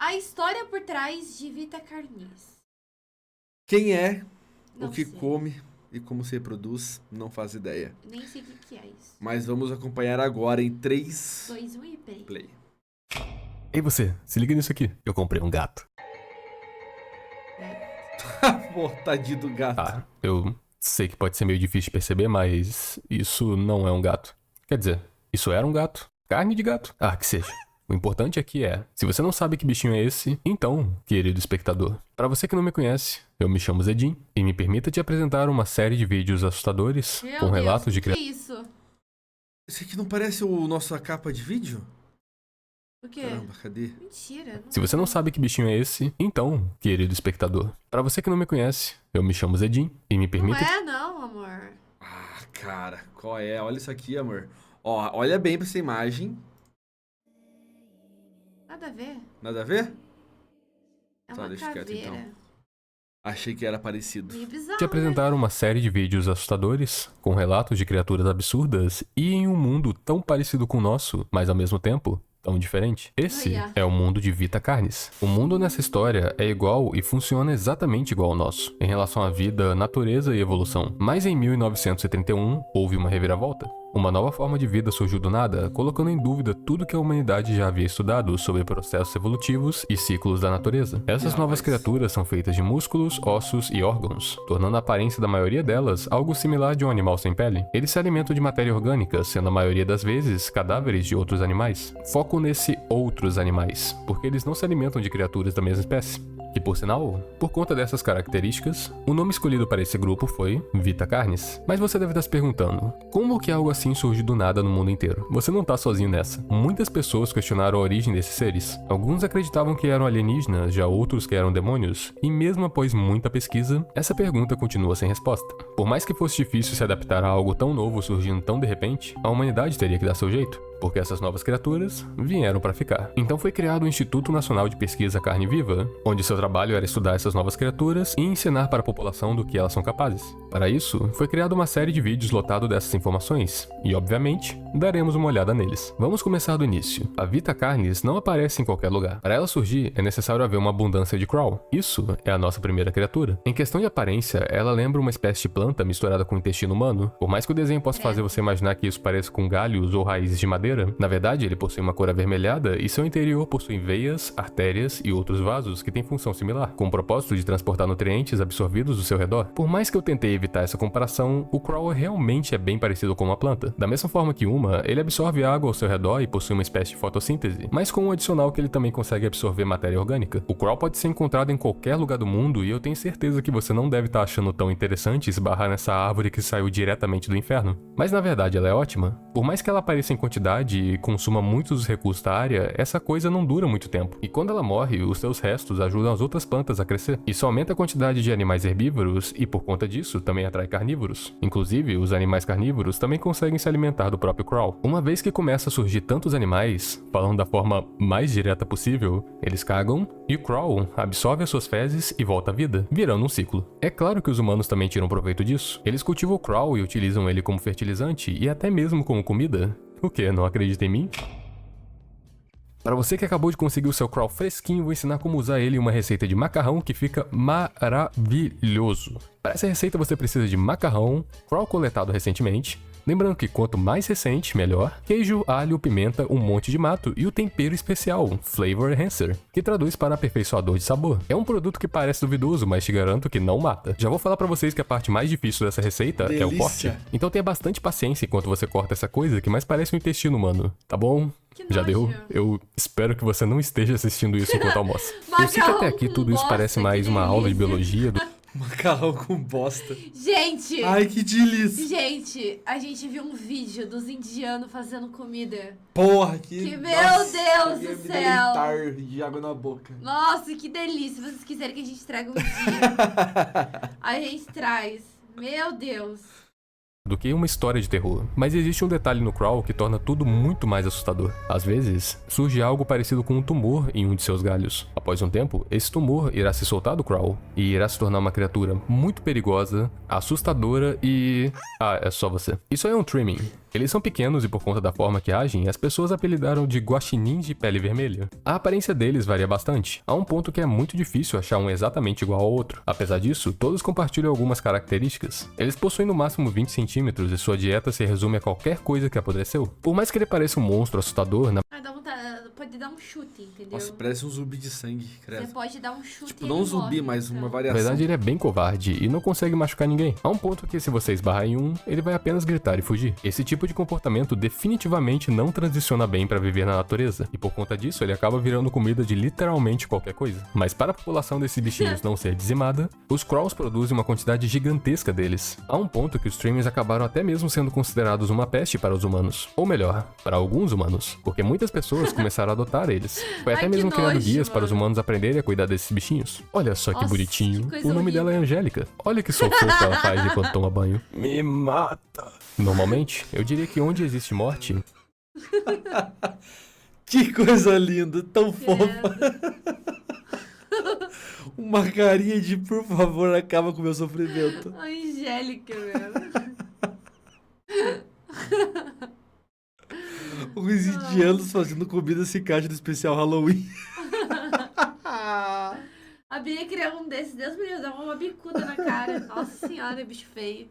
A história por trás de Vita Carnis. Quem é, Não o que sei. come e como se reproduz, não faz ideia. Nem sei o que é isso. Mas vamos acompanhar agora em 3, 2, 1 e play. play. Ei você, se liga nisso aqui. Eu comprei um gato. Pô, tadinho do gato. Ah, eu sei que pode ser meio difícil de perceber, mas isso não é um gato. Quer dizer, isso era um gato. Carne de gato. Ah, que seja. O importante aqui é, se você não sabe que bichinho é esse, então, querido espectador, para você que não me conhece, eu me chamo Zedim e me permita te apresentar uma série de vídeos assustadores Meu com Deus, relatos de que é criaturas. isso? Esse aqui não parece o nossa capa de vídeo? O quê? Caramba, cadê? Mentira. Se você não sabe que bichinho é esse, então, querido espectador, para você que não me conhece, eu me chamo Zedim e me Não permita é não, amor. Ah, cara, qual é? Olha isso aqui, amor. Ó, olha bem pra essa imagem. Nada a ver. Nada a ver? É Tá, uma deixa quieto, caveira. então. Achei que era parecido. Meio bizarro, te apresentar uma série de vídeos assustadores, com relatos de criaturas absurdas e em um mundo tão parecido com o nosso, mas ao mesmo tempo tão diferente. Esse Olha. é o mundo de Vita Carnis. O mundo nessa história é igual e funciona exatamente igual ao nosso, em relação à vida, natureza e evolução. Mas em 1931 houve uma reviravolta. Uma nova forma de vida surgiu do nada, colocando em dúvida tudo que a humanidade já havia estudado sobre processos evolutivos e ciclos da natureza. Essas novas criaturas são feitas de músculos, ossos e órgãos, tornando a aparência da maioria delas algo similar de um animal sem pele. Eles se alimentam de matéria orgânica, sendo a maioria das vezes cadáveres de outros animais. Foco nesse outros animais, porque eles não se alimentam de criaturas da mesma espécie. Que, por sinal, por conta dessas características, o nome escolhido para esse grupo foi Vita Carnis. Mas você deve estar se perguntando, como que algo assim surge do nada no mundo inteiro? Você não está sozinho nessa. Muitas pessoas questionaram a origem desses seres. Alguns acreditavam que eram alienígenas, já outros que eram demônios, e mesmo após muita pesquisa, essa pergunta continua sem resposta. Por mais que fosse difícil se adaptar a algo tão novo surgindo tão de repente, a humanidade teria que dar seu jeito, porque essas novas criaturas vieram para ficar. Então foi criado o Instituto Nacional de Pesquisa Carne Viva, onde seu trabalho era estudar essas novas criaturas e ensinar para a população do que elas são capazes. Para isso, foi criada uma série de vídeos lotado dessas informações, e obviamente, daremos uma olhada neles. Vamos começar do início. A Vita Carnis não aparece em qualquer lugar. Para ela surgir, é necessário haver uma abundância de crawl. Isso é a nossa primeira criatura. Em questão de aparência, ela lembra uma espécie de planta misturada com intestino humano. Por mais que o desenho possa fazer você imaginar que isso pareça com galhos ou raízes de madeira, na verdade, ele possui uma cor avermelhada e seu interior possui veias, artérias e outros vasos que têm função similar, com o propósito de transportar nutrientes absorvidos do seu redor. Por mais que eu tentei evitar essa comparação, o crawl realmente é bem parecido com uma planta. Da mesma forma que uma, ele absorve água ao seu redor e possui uma espécie de fotossíntese, mas com um adicional que ele também consegue absorver matéria orgânica. O crawl pode ser encontrado em qualquer lugar do mundo e eu tenho certeza que você não deve estar achando tão interessante esbarrar nessa árvore que saiu diretamente do inferno. Mas na verdade ela é ótima. Por mais que ela apareça em quantidade e consuma muitos dos recursos da área, essa coisa não dura muito tempo. E quando ela morre, os seus restos ajudam as outras plantas a crescer. Isso aumenta a quantidade de animais herbívoros e, por conta disso, também atrai carnívoros. Inclusive, os animais carnívoros também conseguem se alimentar do próprio crawl. Uma vez que começa a surgir tantos animais, falando da forma mais direta possível, eles cagam e o crawl absorve as suas fezes e volta à vida, virando um ciclo. É claro que os humanos também tiram proveito disso. Eles cultivam o crawl e utilizam ele como fertilizante e até mesmo como comida. O que? Não acredita em mim? Para você que acabou de conseguir o seu crawl fresquinho, vou ensinar como usar ele em uma receita de macarrão que fica maravilhoso. Para essa receita você precisa de macarrão, crawl coletado recentemente, lembrando que quanto mais recente, melhor, queijo, alho, pimenta, um monte de mato e o tempero especial, Flavor Enhancer, que traduz para aperfeiçoador de sabor. É um produto que parece duvidoso, mas te garanto que não mata. Já vou falar pra vocês que a parte mais difícil dessa receita é o corte. Então tenha bastante paciência enquanto você corta essa coisa que mais parece um intestino humano, tá bom? Que Já nojo. deu? Eu espero que você não esteja assistindo isso enquanto almoça. Eu sei que Macarrão até aqui com tudo isso bosta, parece que mais uma aula de delícia. biologia. Macarrão com bosta. Gente! Ai, que delícia. Gente, a gente viu um vídeo dos indianos fazendo comida. Porra, Que meu nossa, Deus ia do me céu. deleitar de água na boca. Nossa, que delícia. Se vocês quiserem que a gente traga um dia, a gente traz. Meu Deus. Do que uma história de terror. Mas existe um detalhe no crawl que torna tudo muito mais assustador. Às vezes, surge algo parecido com um tumor em um de seus galhos. Após um tempo, esse tumor irá se soltar do crawl e irá se tornar uma criatura muito perigosa, assustadora e... Ah, é só você. Isso é um trimming. Eles são pequenos e por conta da forma que agem, as pessoas apelidaram de guaxinins de pele vermelha. A aparência deles varia bastante, a um ponto que é muito difícil achar um exatamente igual ao outro. Apesar disso, todos compartilham algumas características. Eles possuem no máximo 20 centímetros e sua dieta se resume a qualquer coisa que apodreceu. Por mais que ele pareça um monstro assustador, Dá vontade, pode dar um chute, entendeu? Nossa, parece um zumbi de sangue, Você credo. pode dar um chute Tipo, e não um ele zumbi, morre, mas então. uma na variação. verdade ele é bem covarde e não consegue machucar ninguém. A um ponto que se você esbarrar em um, ele vai apenas gritar e fugir. Esse tipo de comportamento definitivamente não transiciona bem para viver na natureza, e por conta disso ele acaba virando comida de literalmente qualquer coisa. Mas para a população desses bichinhos não ser dizimada, os Crawls produzem uma quantidade gigantesca deles, a um ponto que os Streamers acabaram até mesmo sendo considerados uma peste para os humanos. Ou melhor, para alguns humanos, porque muitas pessoas começaram a adotar eles. Foi até Ai, que mesmo criado nojo, guias para os mano. humanos aprenderem a cuidar desses bichinhos. Olha só que Nossa, bonitinho, que coisa o nome dela é horrível. Angélica. Olha que sofá ela faz enquanto toma banho. Me mata. Normalmente, eu diria que onde existe morte, Que coisa linda, tão fofa. Credo. Uma carinha de por favor, acaba com o meu sofrimento. Angélica, meu. Os indianos fazendo comida se encaixa no especial Halloween. A Bia criar um desses, Deus me livre, dava uma bicuda na cara. Nossa senhora, bicho feio.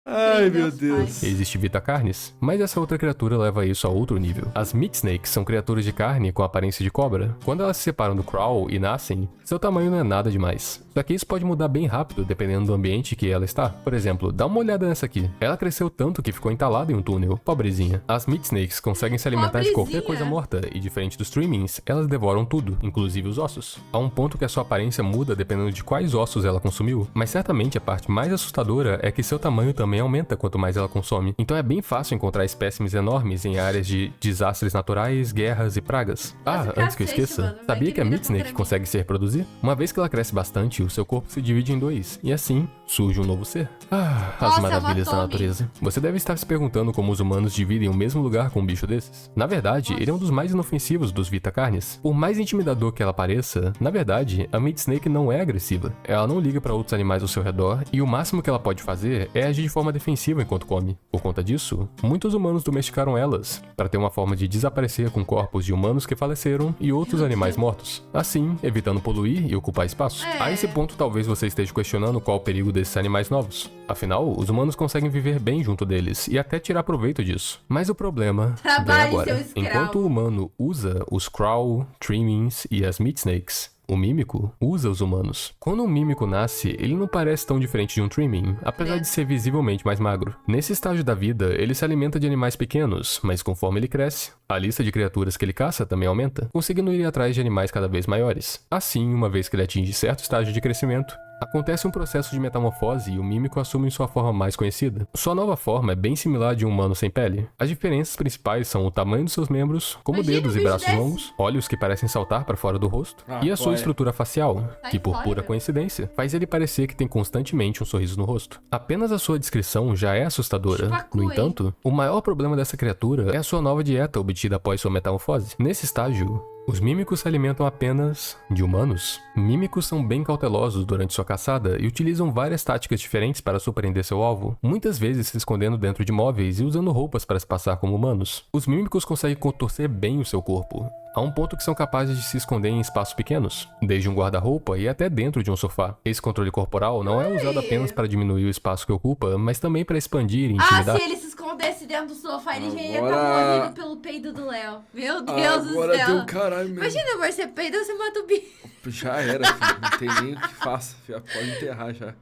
Ai, meu Deus, Deus. pai. existe Vita Carnes, mas essa outra criatura leva isso a outro nível. As Meat Snakes são criaturas de carne com aparência de cobra. Quando elas se separam do Crawl e nascem, seu tamanho não é nada demais. Só que isso pode mudar bem rápido dependendo do ambiente que ela está. Por exemplo, dá uma olhada nessa aqui. Ela cresceu tanto que ficou entalada em um túnel. Pobrezinha. As Meat Snakes conseguem se alimentar de qualquer Pobrezinha. coisa morta e, diferente dos Trimmings, elas devoram tudo, inclusive os ossos. A um ponto que a sua aparência muda dependendo de quais ossos ela consumiu, mas certamente a parte mais assustadora é que seu tamanho também aumenta quanto mais ela consome. Então é bem fácil encontrar espécimes enormes em áreas de desastres naturais, guerras e pragas. Nossa, Antes que eu cacete, esqueça, mano, vai sabia que a que vira Meat Snake contra mim. consegue se reproduzir? Uma vez que ela cresce bastante, o seu corpo se divide em dois, e assim surge um novo ser. As Nossa, maravilhas da matou-me. natureza. Você deve estar se perguntando como os humanos dividem o mesmo lugar com um bicho desses. Na verdade, ele é um dos mais inofensivos dos Vita Carnes. Por mais intimidador que ela pareça, na verdade, a Meat Snake não é agressiva. Ela não liga para outros animais ao seu redor, e o máximo que ela pode fazer é agir de forma defensiva enquanto come. Por conta disso, muitos humanos domesticaram elas, para ter uma forma de desaparecer com corpos de humanos que faleceram e outros animais mortos, assim evitando poluir e ocupar espaço. É. A esse ponto talvez você esteja questionando qual o perigo desses animais novos. Afinal, os humanos conseguem viver bem junto deles e até tirar proveito disso. Mas o problema vem Trabalhe, agora. seu escravo. Enquanto o humano usa os Crawl, Trimmings e as Meat Snakes, o mímico usa os humanos. Quando um mímico nasce, ele não parece tão diferente de um trimming, apesar de ser visivelmente mais magro. Nesse estágio da vida, ele se alimenta de animais pequenos, mas conforme ele cresce, a lista de criaturas que ele caça também aumenta, conseguindo ir atrás de animais cada vez maiores. Assim, uma vez que ele atinge certo estágio de crescimento, acontece um processo de metamorfose e o mímico assume sua forma mais conhecida. Sua nova forma é bem similar à de um humano sem pele. As diferenças principais são o tamanho dos seus membros, como Imagina dedos um e bicho braços desse. longos, olhos que parecem saltar para fora do rosto, e a sua qual é? estrutura facial, Sai que por fora, pura meu. coincidência, faz ele parecer que tem constantemente um sorriso no rosto. Apenas a sua descrição já é assustadora. Chupa cu, No hein? entanto, o maior problema dessa criatura é a sua nova dieta obtida após sua metamorfose. Nesse estágio, os mímicos se alimentam apenas de humanos. Mímicos são bem cautelosos durante sua caçada e utilizam várias táticas diferentes para surpreender seu alvo, muitas vezes se escondendo dentro de móveis e usando roupas para se passar como humanos. Os mímicos conseguem contorcer bem o seu corpo, a um ponto que são capazes de se esconder em espaços pequenos, desde um guarda-roupa e até dentro de um sofá. Esse controle corporal não é usado apenas para diminuir o espaço que ocupa, mas também para expandir e intimidar. Se ele se escondesse dentro do sofá, ele já ia estar Agora- morrendo pelo peido do Léo. Meu Deus do Agora céu. deu um caralho mesmo. Imagina, amor, você peida, você mata o bicho. Já era, filho. Não tem nem o que faça. Já pode enterrar já.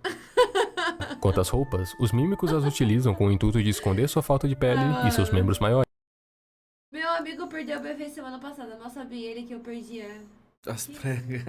Quanto às roupas, os mímicos as utilizam com o intuito de esconder sua falta de pele e seus membros maiores. Meu amigo perdeu o bebê semana passada. Não sabia ele que eu perdia. As pregas.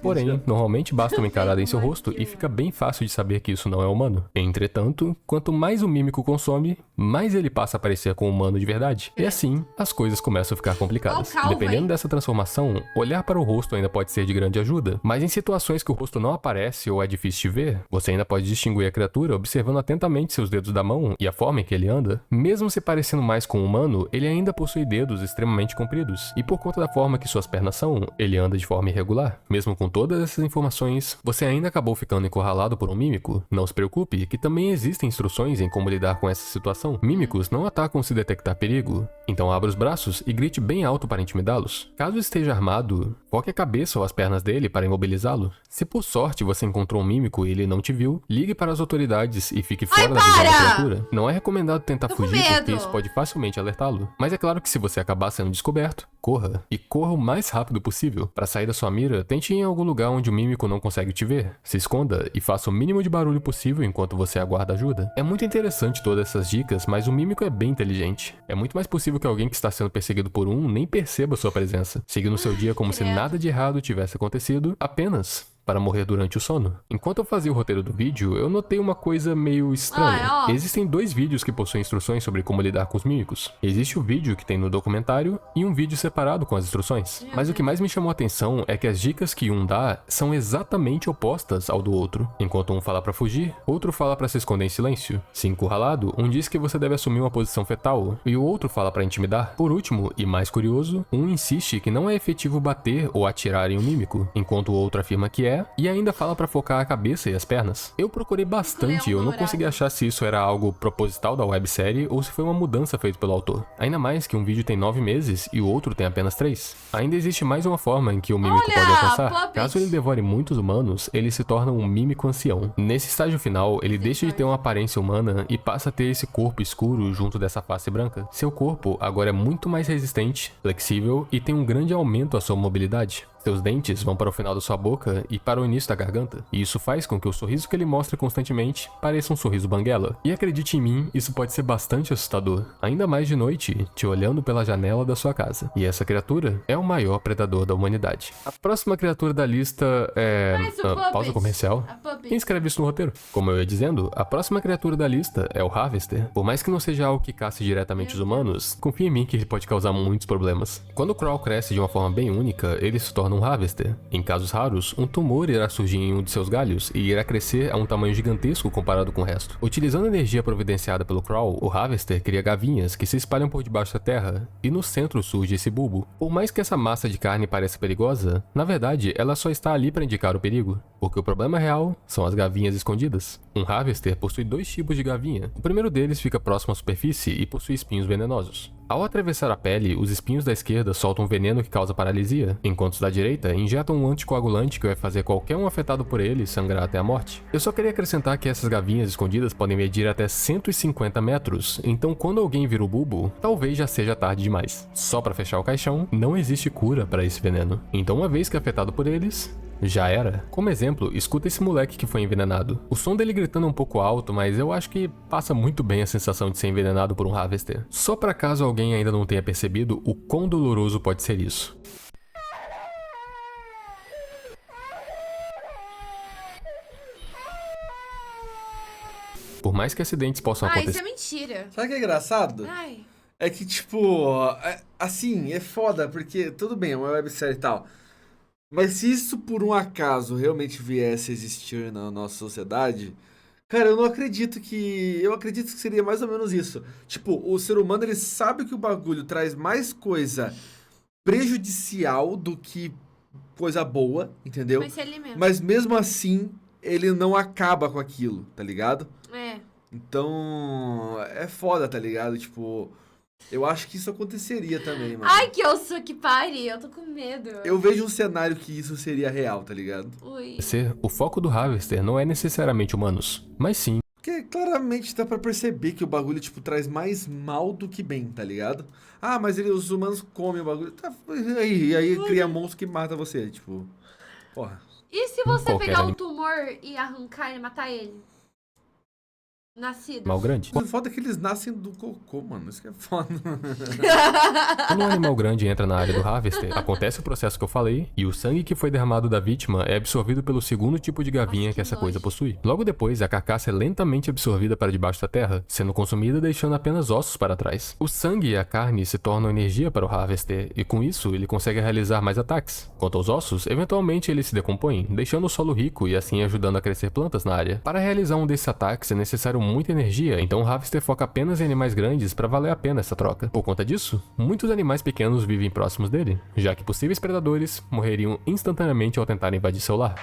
Porém, normalmente basta uma encarada em seu rosto e fica bem fácil de saber que isso não é humano. Entretanto, quanto mais o mímico consome, mais ele passa a parecer com um humano de verdade. E assim, as coisas começam a ficar complicadas. Ó o calvo, Dependendo hein? dessa transformação, olhar para o rosto ainda pode ser de grande ajuda, mas em situações que o rosto não aparece ou é difícil de ver, você ainda pode distinguir a criatura observando atentamente seus dedos da mão e a forma em que ele anda. Mesmo se parecendo mais com um humano, ele ainda possui dedos extremamente compridos, e por conta da forma que suas pernas são, ele anda de forma irregular. Mesmo com todas essas informações, você ainda acabou ficando encurralado por um mímico? Não se preocupe, que também existem instruções em como lidar com essa situação. Mímicos não atacam se detectar perigo, então abra os braços e grite bem alto para intimidá-los. Caso esteja armado, foque a cabeça ou as pernas dele para imobilizá-lo. Se por sorte você encontrou um mímico e ele não te viu, ligue para as autoridades e fique fora da visão da criatura. Não é recomendado tentar fugir porque isso pode facilmente alertá-lo. Mas é claro que se você acabar sendo descoberto, corra. E corra o mais rápido possível. Para sair da sua mira, tente ir em algum lugar onde o mímico não consegue te ver. Se esconda e faça o mínimo de barulho possível enquanto você aguarda ajuda. É muito interessante todas essas dicas, mas o mímico é bem inteligente. É muito mais possível que alguém que está sendo perseguido por um nem perceba sua presença, seguindo seu dia como se nada de errado tivesse acontecido, apenas para morrer durante o sono. Enquanto eu fazia o roteiro do vídeo, eu notei uma coisa meio estranha. Existem 2 vídeos que possuem instruções sobre como lidar com os mímicos. Existe o vídeo que tem no documentário e um vídeo separado com as instruções. Mas o que mais me chamou a atenção é que as dicas que um dá são exatamente opostas ao do outro. Enquanto um fala para fugir, outro fala para se esconder em silêncio. Se encurralado, um diz que você deve assumir uma posição fetal e o outro fala para intimidar. Por último, e mais curioso, um insiste que não é efetivo bater ou atirar em um mímico, enquanto o outro afirma que é, e ainda fala pra focar a cabeça e as pernas. Eu procurei bastante e eu não consegui achar se isso era algo proposital da websérie ou se foi uma mudança feita pelo autor. Ainda mais que um vídeo tem 9 meses e o outro tem apenas 3. Ainda existe mais uma forma em que o mímico pode alcançar. Caso ele devore muitos humanos, ele se torna um mímico ancião. Nesse estágio final, ele deixa de ter uma aparência humana e passa a ter esse corpo escuro junto dessa face branca. Seu corpo agora é muito mais resistente, flexível e tem um grande aumento à sua mobilidade. Seus dentes vão para o final da sua boca e para o início da garganta, e isso faz com que o sorriso que ele mostra constantemente pareça um sorriso banguela. E acredite em mim, isso pode ser bastante assustador, ainda mais de noite, te olhando pela janela da sua casa. E essa criatura é o maior predador da humanidade. A próxima criatura da lista é... pausa comercial. Quem escreve isso no roteiro? Como eu ia dizendo, a próxima criatura da lista é o Harvester. Por mais que não seja algo que caça diretamente os humanos, confia em mim que ele pode causar muitos problemas. Quando o Crawl cresce de uma forma bem única, ele se torna um Harvester. Em casos raros, um tumor irá surgir em um de seus galhos e irá crescer a um tamanho gigantesco comparado com o resto. Utilizando a energia providenciada pelo Crawl, o Harvester cria gavinhas que se espalham por debaixo da terra, e no centro surge esse bulbo. Por mais que essa massa de carne pareça perigosa, na verdade ela só está ali para indicar o perigo, porque o problema real são as gavinhas escondidas. Um Harvester possui 2 tipos de gavinha. O primeiro deles fica próximo à superfície e possui espinhos venenosos. Ao atravessar a pele, os espinhos da esquerda soltam um veneno que causa paralisia, enquanto os da direita injetam um anticoagulante que vai fazer qualquer um afetado por ele sangrar até a morte. Eu só queria acrescentar que essas gavinhas escondidas podem medir até 150 metros, então quando alguém vira o bulbo, talvez já seja tarde demais. Só para fechar o caixão, não existe cura para esse veneno. Então uma vez que é afetado por eles, já era. Como exemplo, escuta esse moleque que foi envenenado. O som dele gritando é um pouco alto, mas eu acho que passa muito bem a sensação de ser envenenado por um Harvester. Só para caso alguém ainda não tenha percebido o quão doloroso pode ser isso. Por mais que acidentes possam acontecer... Isso é mentira. Sabe o que é engraçado? Ai. É que, tipo, assim, é foda, porque tudo bem, é uma websérie e tal. Mas se isso por um acaso realmente viesse a existir na nossa sociedade, cara, eu não acredito que... Eu acredito que seria mais ou menos isso. Tipo, o ser humano, ele sabe que o bagulho traz mais coisa prejudicial do que coisa boa, entendeu? Mas se alimenta. Mas mesmo assim, ele não acaba com aquilo, tá ligado? É. Então, é foda, tá ligado? Tipo, eu acho que isso aconteceria também, mano. Ai, que osso que pare, eu tô com medo. Eu vejo um cenário que isso seria real, tá ligado? Ui. O foco do Harvester não é necessariamente humanos, mas sim Porque claramente dá pra perceber que o bagulho, tipo, traz mais mal do que bem, tá ligado? Ah, mas os humanos comem o bagulho. Tá, aí cria monstro que mata você, tipo... Porra. E se você Qualquer pegar um anim- tumor e arrancar e matar ele? Nascido. animal grande. O foda é que eles nascem do cocô, mano. Isso que é foda. Quando um animal grande entra na área do Harvester, acontece o processo que eu falei, e o sangue que foi derramado da vítima é absorvido pelo segundo tipo de gavinha Nossa, que essa que coisa nojo. possui. Logo depois, a carcaça é lentamente absorvida para debaixo da terra, sendo consumida deixando apenas ossos para trás. O sangue e a carne se tornam energia para o Harvester, e com isso ele consegue realizar mais ataques. Quanto aos ossos, eventualmente eles se decompõem, deixando o solo rico e assim ajudando a crescer plantas na área. Para realizar um desses ataques é necessário muita energia, então o Harvester foca apenas em animais grandes para valer a pena essa troca. Por conta disso, muitos animais pequenos vivem próximos dele, já que possíveis predadores morreriam instantaneamente ao tentar invadir seu lar.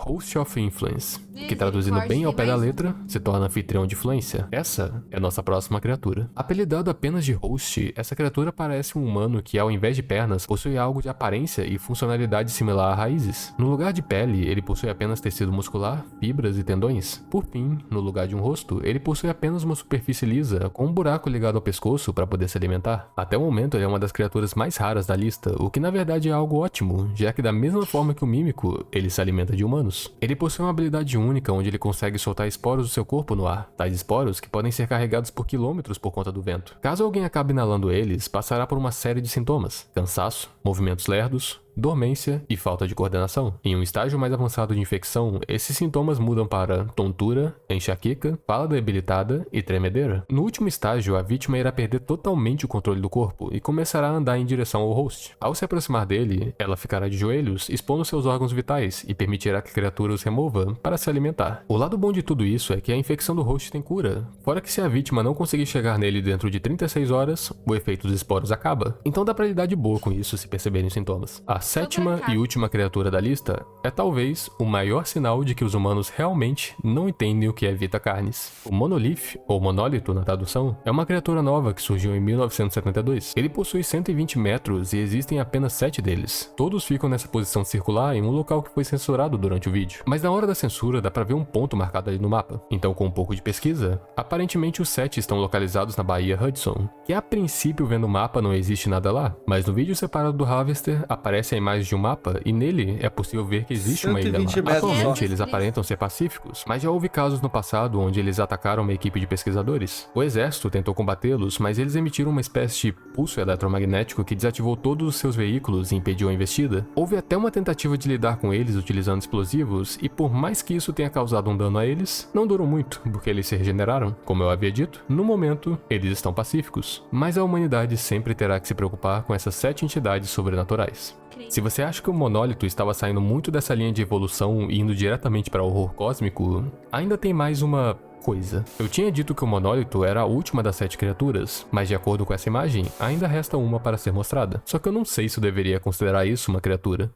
Host of Influence, que traduzindo bem ao pé da letra, se torna anfitrião de influência. Essa é a nossa próxima criatura. Apelidado apenas de Host, essa criatura parece um humano que, ao invés de pernas, possui algo de aparência e funcionalidade similar a raízes. No lugar de pele, ele possui apenas tecido muscular, fibras e tendões. Por fim, no lugar de um rosto, ele possui apenas uma superfície lisa, com um buraco ligado ao pescoço para poder se alimentar. Até o momento, ele é uma das criaturas mais raras da lista, o que na verdade é algo ótimo, já que da mesma forma que o mímico, ele se alimenta de humanos. Ele possui uma habilidade única onde ele consegue soltar esporos do seu corpo no ar, tais esporos que podem ser carregados por quilômetros por conta do vento. Caso alguém acabe inalando eles, passará por uma série de sintomas: cansaço, movimentos lerdos, dormência e falta de coordenação. Em um estágio mais avançado de infecção, esses sintomas mudam para tontura, enxaqueca, fala debilitada e tremedeira. No último estágio, a vítima irá perder totalmente o controle do corpo e começará a andar em direção ao host. Ao se aproximar dele, ela ficará de joelhos, expondo seus órgãos vitais e permitirá que a criatura os remova para se alimentar. O lado bom de tudo isso é que a infecção do host tem cura, fora que se a vítima não conseguir chegar nele dentro de 36 horas, o efeito dos esporos acaba. Então dá pra lidar de boa com isso se perceberem os sintomas. A sétima e última criatura da lista é talvez o maior sinal de que os humanos realmente não entendem o que é Vita Carnis. O Monolith, ou Monólito na tradução, é uma criatura nova que surgiu em 1972. Ele possui 120 metros e existem apenas 7 deles. Todos ficam nessa posição circular em um local que foi censurado durante o vídeo. Mas na hora da censura dá pra ver um ponto marcado ali no mapa. Então, com um pouco de pesquisa, aparentemente os 7 estão localizados na Baía Hudson, que a princípio vendo o mapa não existe nada lá, mas no vídeo separado do Harvester aparece a imagem de um mapa e nele é possível ver que existe uma ilha lá. 120 metros Atualmente só. eles aparentam ser pacíficos, mas já houve casos no passado onde eles atacaram uma equipe de pesquisadores. O exército tentou combatê-los, mas eles emitiram uma espécie de pulso eletromagnético que desativou todos os seus veículos e impediu a investida. Houve até uma tentativa de lidar com eles utilizando explosivos e por mais que isso tenha causado um dano a eles, não durou muito, porque eles se regeneraram. Como eu havia dito, no momento eles estão pacíficos, mas a humanidade sempre terá que se preocupar com essas 7 entidades sobrenaturais. Se você acha que o Monólito estava saindo muito dessa linha de evolução e indo diretamente para o horror cósmico, ainda tem mais uma coisa. Eu tinha dito que o Monólito era a última das 7 criaturas, mas de acordo com essa imagem, ainda resta uma para ser mostrada. Só que eu não sei se eu deveria considerar isso uma criatura.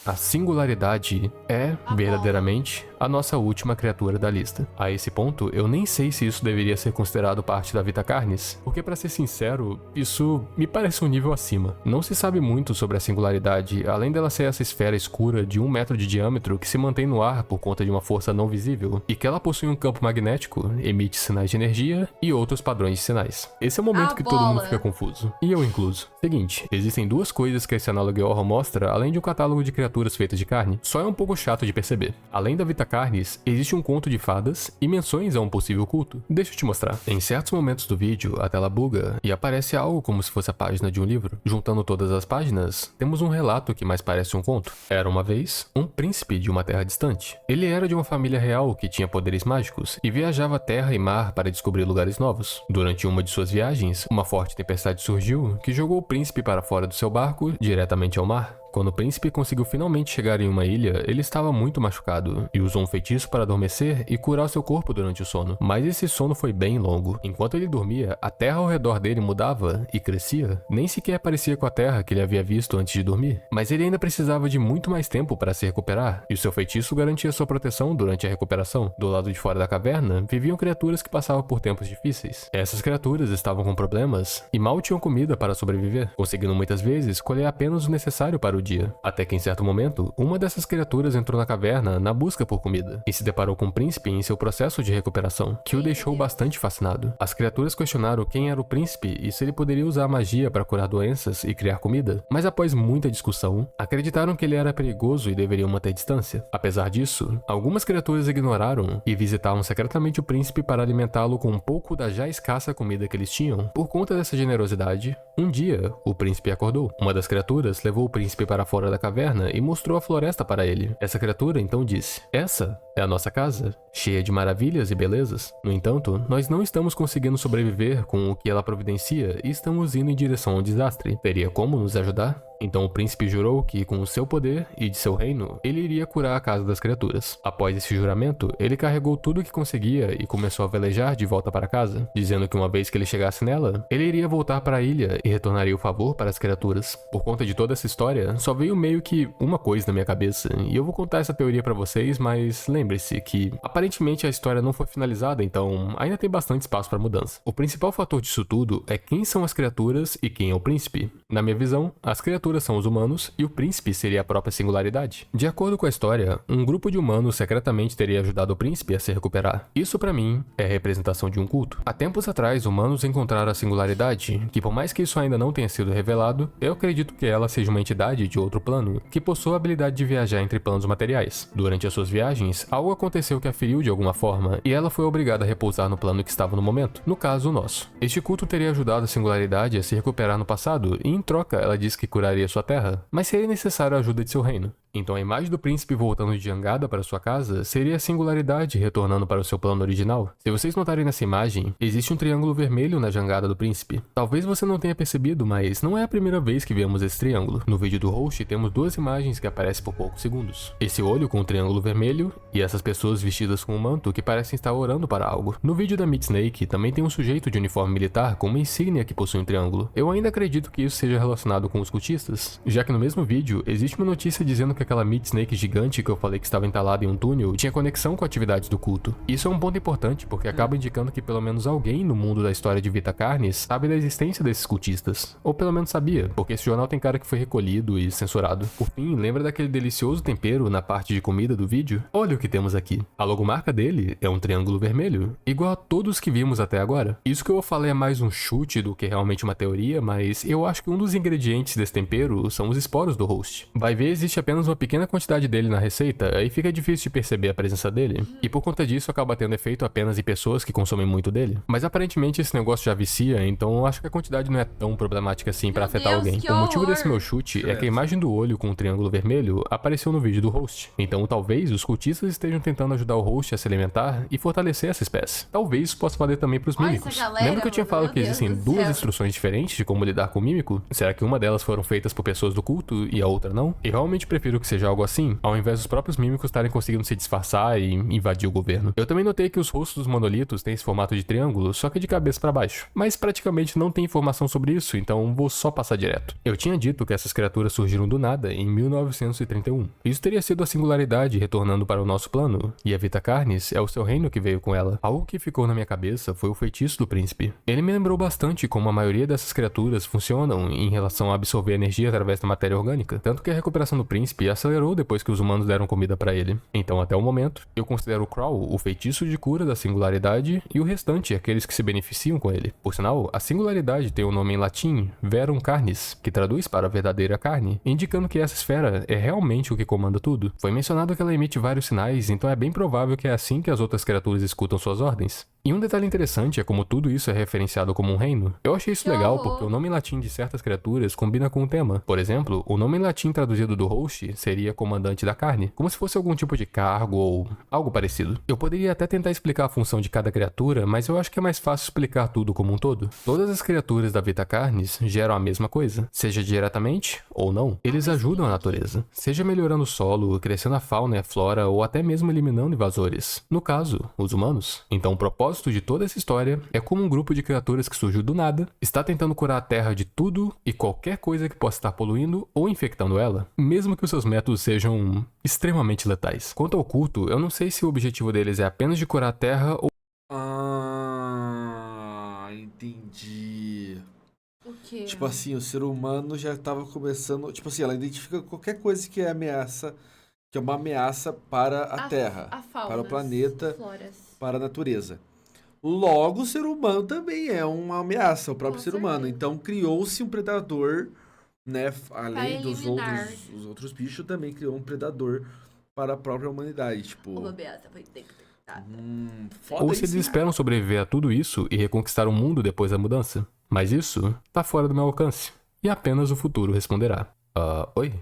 A singularidade é, verdadeiramente, a nossa última criatura da lista. A esse ponto, eu nem sei se isso deveria ser considerado parte da Vita Carnis, porque pra ser sincero, isso me parece um nível acima. Não se sabe muito sobre a singularidade, além dela ser essa esfera escura de 1 metro de diâmetro que se mantém no ar por conta de uma força não visível, e que ela possui um campo magnético, emite sinais de energia e outros padrões de sinais. Esse é o momento que todo mundo fica confuso, e eu incluso. Seguinte, existem 2 coisas que esse análogo horror mostra, além de um catálogo de criaturas feitas de carne, só é um pouco chato de perceber. Além da Vita Carnis, existe um conto de fadas e menções a um possível culto. Deixa eu te mostrar. Em certos momentos do vídeo, a tela buga e aparece algo como se fosse a página de um livro. Juntando todas as páginas, temos um relato que mais parece um conto. Era uma vez um príncipe de uma terra distante. Ele era de uma família real que tinha poderes mágicos e viajava terra e mar para descobrir lugares novos. Durante uma de suas viagens, uma forte tempestade surgiu que jogou o príncipe para fora do seu barco, diretamente ao mar. Quando o príncipe conseguiu finalmente chegar em uma ilha, ele estava muito machucado e usou um feitiço para adormecer e curar seu corpo durante o sono. Mas esse sono foi bem longo. Enquanto ele dormia, a terra ao redor dele mudava e crescia. Nem sequer parecia com a terra que ele havia visto antes de dormir. Mas ele ainda precisava de muito mais tempo para se recuperar, e o seu feitiço garantia sua proteção durante a recuperação. Do lado de fora da caverna, viviam criaturas que passavam por tempos difíceis. Essas criaturas estavam com problemas e mal tinham comida para sobreviver, conseguindo muitas vezes colher apenas o necessário para o dia. Até que em certo momento, uma dessas criaturas entrou na caverna na busca por comida e se deparou com o príncipe em seu processo de recuperação, que o deixou bastante fascinado. As criaturas questionaram quem era o príncipe e se ele poderia usar a magia para curar doenças e criar comida, mas após muita discussão, acreditaram que ele era perigoso e deveriam manter distância. Apesar disso, algumas criaturas ignoraram e visitavam secretamente o príncipe para alimentá-lo com um pouco da já escassa comida que eles tinham. Por conta dessa generosidade, um dia, o príncipe acordou. Uma das criaturas levou o príncipe para fora da caverna e mostrou a floresta para ele. Essa criatura então disse: "Essa é a nossa casa, cheia de maravilhas e belezas. No entanto, nós não estamos conseguindo sobreviver com o que ela providencia e estamos indo em direção ao desastre. Teria como nos ajudar?" Então o príncipe jurou que, com o seu poder e de seu reino, ele iria curar a casa das criaturas. Após esse juramento, ele carregou tudo o que conseguia e começou a velejar de volta para casa, dizendo que uma vez que ele chegasse nela, ele iria voltar para a ilha e retornaria o favor para as criaturas. Por conta de toda essa história, só veio meio que uma coisa na minha cabeça, e eu vou contar essa teoria para vocês, mas lembre-se que aparentemente a história não foi finalizada, então ainda tem bastante espaço para mudança. O principal fator disso tudo é quem são as criaturas e quem é o príncipe. Na minha visão, as criaturas são os humanos e o príncipe seria a própria singularidade. De acordo com a história, um grupo de humanos secretamente teria ajudado o príncipe a se recuperar. Isso para mim é a representação de um culto. Há tempos atrás, humanos encontraram a singularidade, que por mais que isso ainda não tenha sido revelado, eu acredito que ela seja uma entidade de outro plano que possui a habilidade de viajar entre planos materiais. Durante as suas viagens, algo aconteceu que a feriu de alguma forma e ela foi obrigada a repousar no plano que estava no momento, no caso o nosso. Este culto teria ajudado a singularidade a se recuperar no passado e em troca ela disse que curaria sua terra, mas seria necessário a ajuda de seu reino. Então a imagem do príncipe voltando de jangada para sua casa seria a singularidade retornando para o seu plano original. Se vocês notarem nessa imagem, existe um triângulo vermelho na jangada do príncipe. Talvez você não tenha percebido, mas não é a primeira vez que vemos esse triângulo. No vídeo do host temos duas imagens que aparecem por poucos segundos. Esse olho com o triângulo vermelho e essas pessoas vestidas com um manto que parecem estar orando para algo. No vídeo da Meat Snake também tem um sujeito de uniforme militar com uma insígnia que possui um triângulo. Eu ainda acredito que isso seja relacionado com os cultistas, já que no mesmo vídeo existe uma notícia dizendo que aquela Meat Snake gigante que eu falei que estava entalada em um túnel tinha conexão com atividades do culto. Isso é um ponto importante porque acaba indicando que pelo menos alguém no mundo da história de Vita Carnes sabe da existência desses cultistas. Ou pelo menos sabia, porque esse jornal tem cara que foi recolhido e censurado. Por fim, lembra daquele delicioso tempero na parte de comida do vídeo? Olha o que temos aqui. A logomarca dele é um triângulo vermelho, igual a todos que vimos até agora. Isso que eu falei é mais um chute do que realmente uma teoria, mas eu acho que um dos ingredientes desse tempero são os esporos do host. Vai ver, existe apenas uma pequena quantidade dele na receita, aí fica difícil de perceber a presença dele, e por conta disso acaba tendo efeito apenas em pessoas que consomem muito dele. Mas aparentemente esse negócio já vicia, então eu acho que a quantidade não é tão problemática assim pra afetar alguém. O motivo desse meu chute é que a imagem do olho com o triângulo vermelho apareceu no vídeo do host. Então talvez os cultistas estejam tentando ajudar o host a se alimentar e fortalecer essa espécie. Talvez isso possa valer também pros mímicos. Lembra que eu tinha falado que existem duas instruções diferentes de como lidar com o mímico? Será que uma delas foram feitas por pessoas do culto e a outra não? Eu realmente prefiro que seja algo assim, ao invés dos próprios mímicos estarem conseguindo se disfarçar e invadir o governo. Eu também notei que os rostos dos monolitos têm esse formato de triângulo, só que de cabeça para baixo. Mas praticamente não tem informação sobre isso, então vou só passar direto. Eu tinha dito que essas criaturas surgiram do nada em 1931. Isso teria sido a singularidade retornando para o nosso plano, e a Vita Carnes é o seu reino que veio com ela. Algo que ficou na minha cabeça foi o feitiço do príncipe. Ele me lembrou bastante como a maioria dessas criaturas funcionam em relação a absorver energia através da matéria orgânica, tanto que a recuperação do príncipe acelerou depois que os humanos deram comida para ele. Então, até o momento, eu considero o Crow o feitiço de cura da singularidade e o restante aqueles que se beneficiam com ele. Por sinal, a singularidade tem o nome em latim Verum Carnis, que traduz para a verdadeira carne, indicando que essa esfera é realmente o que comanda tudo. Foi mencionado que ela emite vários sinais, então é bem provável que é assim que as outras criaturas escutam suas ordens. E um detalhe interessante é como tudo isso é referenciado como um reino. Eu achei isso legal porque o nome em latim de certas criaturas combina com o tema. Por exemplo, o nome em latim traduzido do host seria comandante da carne, como se fosse algum tipo de cargo ou algo parecido. Eu poderia até tentar explicar a função de cada criatura, mas eu acho que é mais fácil explicar tudo como um todo. Todas as criaturas da Vita Carnes geram a mesma coisa, seja diretamente ou não. Eles ajudam a natureza, seja melhorando o solo, crescendo a fauna e a flora ou até mesmo eliminando invasores. No caso, os humanos. Então o propósito de toda essa história é como um grupo de criaturas que surgiu do nada está tentando curar a Terra de tudo e qualquer coisa que possa estar poluindo ou infectando ela, mesmo que os seus métodos sejam extremamente letais. Quanto ao culto, eu não sei se o objetivo deles é apenas de curar a Terra ou... Entendi. O quê? Tipo assim, o ser humano já tava começando... Tipo assim, ela identifica qualquer coisa que é ameaça, que é uma ameaça para a Terra, a fauna, para o planeta, floras. para a natureza. Logo, o ser humano também é uma ameaça, o próprio Com ser humano. certeza. Então, criou-se um predador, né? Além dos eliminar. os outros bichos, também criou um predador para a própria humanidade. Tipo, Uma ameaça foi detectada. foda ou se isso, eles hein? esperam sobreviver a tudo isso e reconquistar o mundo depois da mudança. Mas isso tá fora do meu alcance. E apenas o futuro responderá. Oi?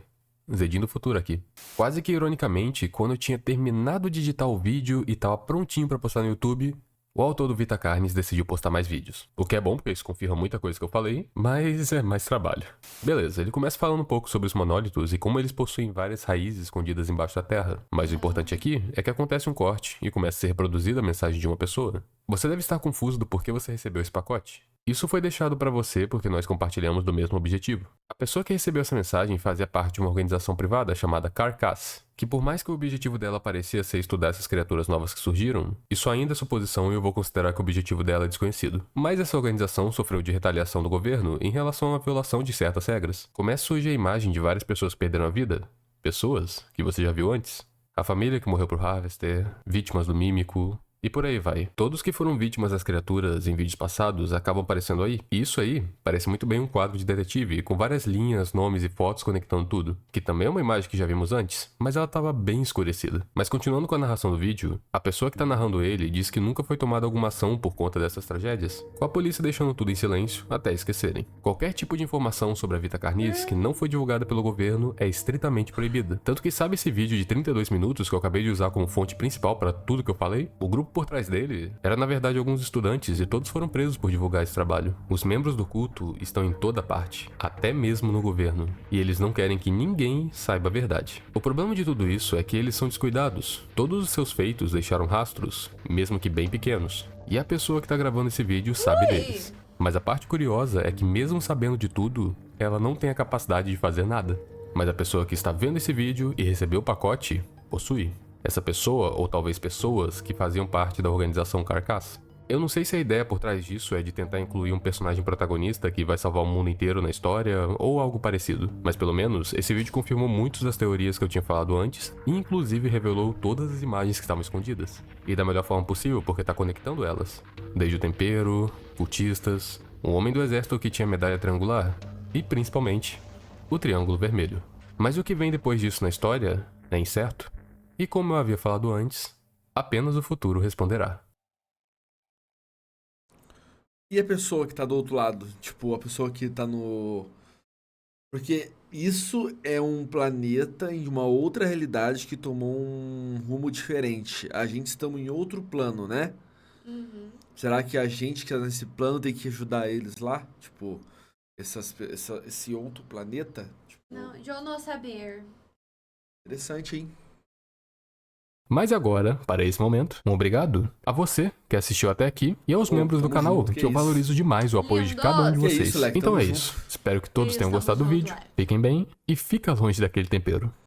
Zedinho do futuro aqui. Quase que ironicamente, quando eu tinha terminado de editar o vídeo e tava prontinho pra postar no YouTube, o autor do Vita Carnes decidiu postar mais vídeos. O que é bom, porque isso confirma muita coisa que eu falei, mas é mais trabalho. Beleza, ele começa falando um pouco sobre os monólitos e como eles possuem várias raízes escondidas embaixo da terra. Mas o importante aqui é que acontece um corte e começa a ser reproduzida a mensagem de uma pessoa. Você deve estar confuso do porquê você recebeu esse pacote. Isso foi deixado para você porque nós compartilhamos do mesmo objetivo. A pessoa que recebeu essa mensagem fazia parte de uma organização privada chamada Carcass, que por mais que o objetivo dela parecia ser estudar essas criaturas novas que surgiram, isso ainda é suposição e eu vou considerar que o objetivo dela é desconhecido. Mas essa organização sofreu de retaliação do governo em relação à violação de certas regras. Começa a surgir a imagem de várias pessoas que perderam a vida. Pessoas que você já viu antes. A família que morreu por Harvester, vítimas do Mímico... E por aí vai. Todos que foram vítimas das criaturas em vídeos passados acabam aparecendo aí. E isso aí parece muito bem um quadro de detetive, com várias linhas, nomes e fotos conectando tudo. Que também é uma imagem que já vimos antes, mas ela estava bem escurecida. Mas continuando com a narração do vídeo, a pessoa que está narrando ele diz que nunca foi tomada alguma ação por conta dessas tragédias, com a polícia deixando tudo em silêncio até esquecerem. Qualquer tipo de informação sobre a Vita Carnis que não foi divulgada pelo governo é estritamente proibida. Tanto que sabe esse vídeo de 32 minutos que eu acabei de usar como fonte principal para tudo que eu falei? O grupo por trás dele era na verdade alguns estudantes e todos foram presos por divulgar esse trabalho. Os membros do culto estão em toda parte, até mesmo no governo, e eles não querem que ninguém saiba a verdade. O problema de tudo isso é que eles são descuidados. Todos os seus feitos deixaram rastros, mesmo que bem pequenos. E a pessoa que tá gravando esse vídeo sabe deles. Mas a parte curiosa é que mesmo sabendo de tudo, ela não tem a capacidade de fazer nada. Mas a pessoa que está vendo esse vídeo e recebeu o pacote, possui. Essa pessoa, ou talvez pessoas, que faziam parte da organização Carcass. Eu não sei se a ideia por trás disso é de tentar incluir um personagem protagonista que vai salvar o mundo inteiro na história, ou algo parecido. Mas pelo menos, esse vídeo confirmou muitas das teorias que eu tinha falado antes, e inclusive revelou todas as imagens que estavam escondidas. E da melhor forma possível, porque tá conectando elas. Desde o tempero, cultistas, um homem do exército que tinha medalha triangular, e principalmente, o triângulo vermelho. Mas o que vem depois disso na história é incerto. E como eu havia falado antes, apenas o futuro responderá. E a pessoa que tá do outro lado? Tipo, a pessoa que tá no... Porque isso é um planeta em uma outra realidade que tomou um rumo diferente. A gente estamos em outro plano, né? Uhum. Será que a gente que tá nesse plano tem que ajudar eles lá? Tipo, esse outro planeta? Tipo, Não, eu não saber. interessante, hein? Mas agora, para esse momento, um obrigado a você que assistiu até aqui e aos Pô, membros do tamo canal, junto, que que eu isso. valorizo demais o apoio de Lindos. cada um de Que vocês. isso, Leque, Então tamo é junto. isso. Espero que todos Isso, tenham tamo gostado do junto, vídeo. Leque. Fiquem bem e fica longe daquele tempero.